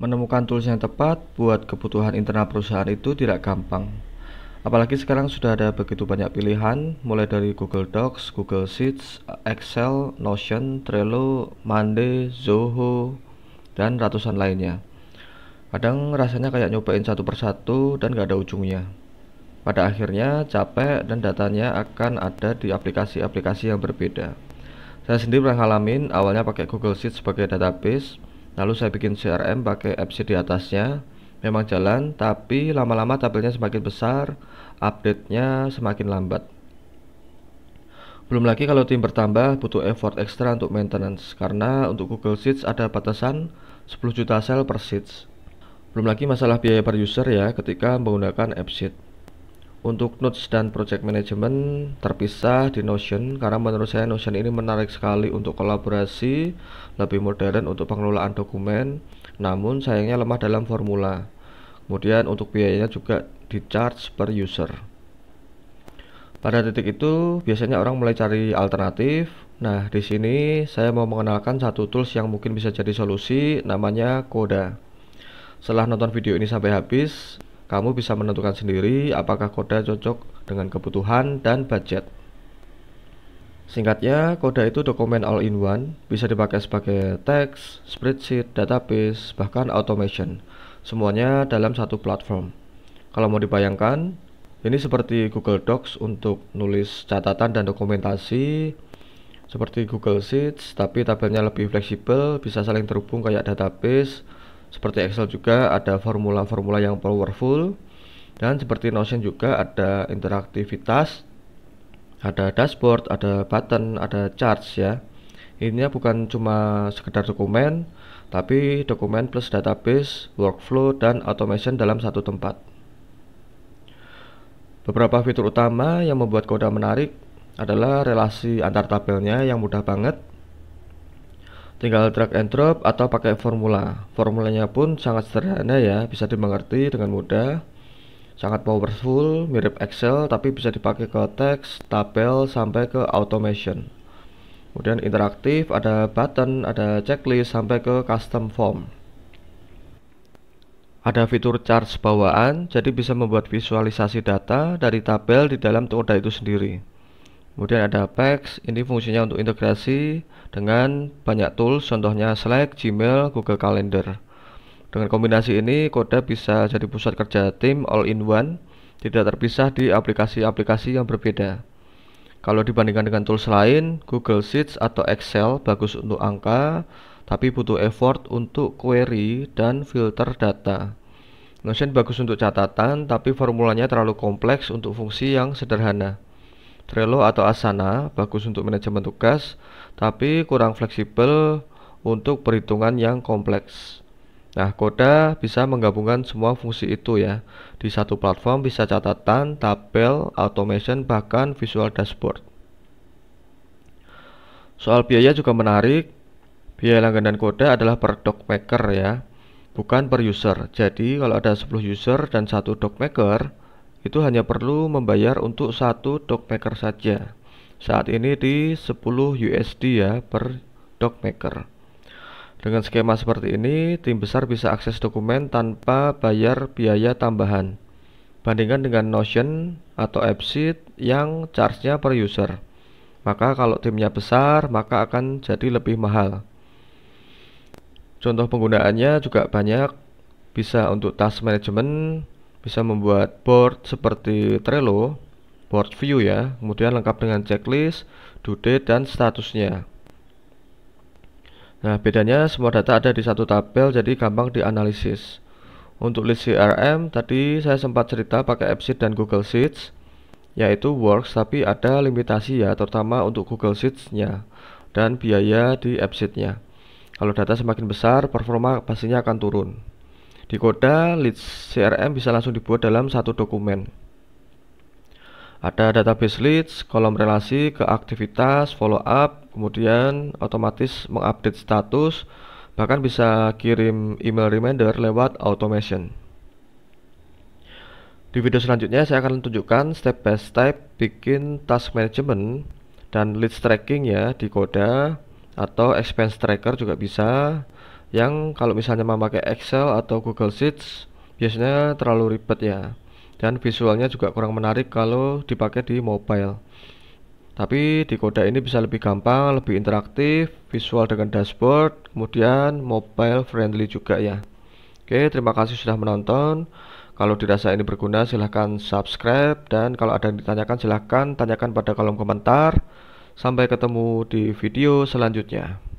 Menemukan tools yang tepat buat kebutuhan internal perusahaan itu tidak gampang. Apalagi sekarang sudah ada begitu banyak pilihan, mulai dari Google Docs, Google Sheets, Excel, Notion, Trello, Monday, Zoho, dan ratusan lainnya. Kadang rasanya kayak nyobain satu persatu dan gak ada ujungnya. Pada akhirnya capek dan datanya akan ada di aplikasi-aplikasi yang berbeda. Saya sendiri pernah ngalamin awalnya pakai Google Sheets sebagai database, lalu saya bikin CRM pakai AppSheet di atasnya. Memang jalan, tapi lama-lama tabelnya semakin besar, update-nya semakin lambat. Belum lagi kalau tim bertambah butuh effort ekstra untuk maintenance, karena untuk Google Sheets ada batasan 10 juta sel per sheets. Belum lagi masalah biaya per user ya ketika menggunakan AppSheet. Untuk notes dan project management terpisah di Notion, karena menurut saya Notion ini menarik sekali untuk kolaborasi, lebih modern untuk pengelolaan dokumen, namun sayangnya lemah dalam formula. Kemudian untuk biayanya juga di charge per user. Pada titik itu biasanya orang mulai cari alternatif. Nah, di sini saya mau mengenalkan satu tools yang mungkin bisa jadi solusi, namanya Coda. Setelah nonton video ini sampai habis, kamu bisa menentukan sendiri apakah Coda cocok dengan kebutuhan dan budget. Singkatnya, Coda itu dokumen all-in-one, bisa dipakai sebagai teks, spreadsheet, database, bahkan automation. Semuanya dalam satu platform. Kalau mau dibayangkan, ini seperti Google Docs untuk nulis catatan dan dokumentasi, seperti Google Sheets, tapi tabelnya lebih fleksibel, bisa saling terhubung kayak database. Seperti Excel juga ada formula-formula yang powerful, dan seperti Notion juga ada interaktivitas, ada dashboard, ada button, ada charts ya. Ini bukan cuma sekedar dokumen, tapi dokumen plus database, workflow, dan automation dalam satu tempat. Beberapa fitur utama yang membuat Coda menarik adalah relasi antar tabelnya yang mudah banget. Tinggal drag and drop atau pakai formula. Formulanya pun sangat sederhana ya, bisa dimengerti dengan mudah. Sangat powerful, mirip Excel tapi bisa dipakai ke teks, tabel, sampai ke automation. Kemudian interaktif, ada button, ada checklist, sampai ke custom form. Ada fitur charts bawaan, jadi bisa membuat visualisasi data dari tabel di dalam Coda itu sendiri. Kemudian ada Packs, ini fungsinya untuk integrasi dengan banyak tools, contohnya Slack, Gmail, Google Calendar. Dengan kombinasi ini, Coda bisa jadi pusat kerja tim all-in-one, tidak terpisah di aplikasi-aplikasi yang berbeda. Kalau dibandingkan dengan tools lain, Google Sheets atau Excel bagus untuk angka, tapi butuh effort untuk query dan filter data. Notion bagus untuk catatan, tapi formulanya terlalu kompleks untuk fungsi yang sederhana. Trello atau Asana bagus untuk manajemen tugas, tapi kurang fleksibel untuk perhitungan yang kompleks. Nah, Coda bisa menggabungkan semua fungsi itu ya. Di satu platform bisa catatan, tabel, automation, bahkan visual dashboard. Soal biaya juga menarik. Biaya langganan Coda adalah per docmaker ya, bukan per user. Jadi kalau ada 10 user dan satu docmaker, itu hanya perlu membayar untuk satu docmaker saja. Saat ini di 10 USD ya per docmaker. Dengan skema seperti ini, tim besar bisa akses dokumen tanpa bayar biaya tambahan. Bandingkan dengan Notion atau AppSheet yang charge-nya per user. Maka kalau timnya besar, maka akan jadi lebih mahal. Contoh penggunaannya juga banyak, bisa untuk task management, bisa membuat board seperti Trello, board view ya, kemudian lengkap dengan checklist, due date, dan statusnya. Nah, bedanya semua data ada di satu tabel, jadi gampang dianalisis. Untuk list CRM, tadi saya sempat cerita pakai AppSheet dan Google Sheets, yaitu works, tapi ada limitasi ya, terutama untuk Google Sheets-nya, dan biaya di AppSheet-nya. Kalau data semakin besar, performa pastinya akan turun. Di Coda, leads CRM bisa langsung dibuat dalam satu dokumen. Ada database leads, kolom relasi ke aktivitas, follow up, kemudian otomatis mengupdate status, bahkan bisa kirim email reminder lewat automation. Di video selanjutnya saya akan tunjukkan step by step bikin task management dan leads tracking ya di Coda, atau expense tracker juga bisa. yang kalau misalnya memakai Excel atau Google Sheets biasanya terlalu ribet ya, dan visualnya juga kurang menarik kalau dipakai di mobile. Tapi di Koda ini bisa lebih gampang, lebih interaktif, visual dengan dashboard, kemudian mobile friendly juga ya. Oke, terima kasih sudah menonton. Kalau dirasa ini berguna silahkan subscribe, dan kalau ada yang ditanyakan silahkan tanyakan pada kolom komentar. Sampai ketemu di video selanjutnya.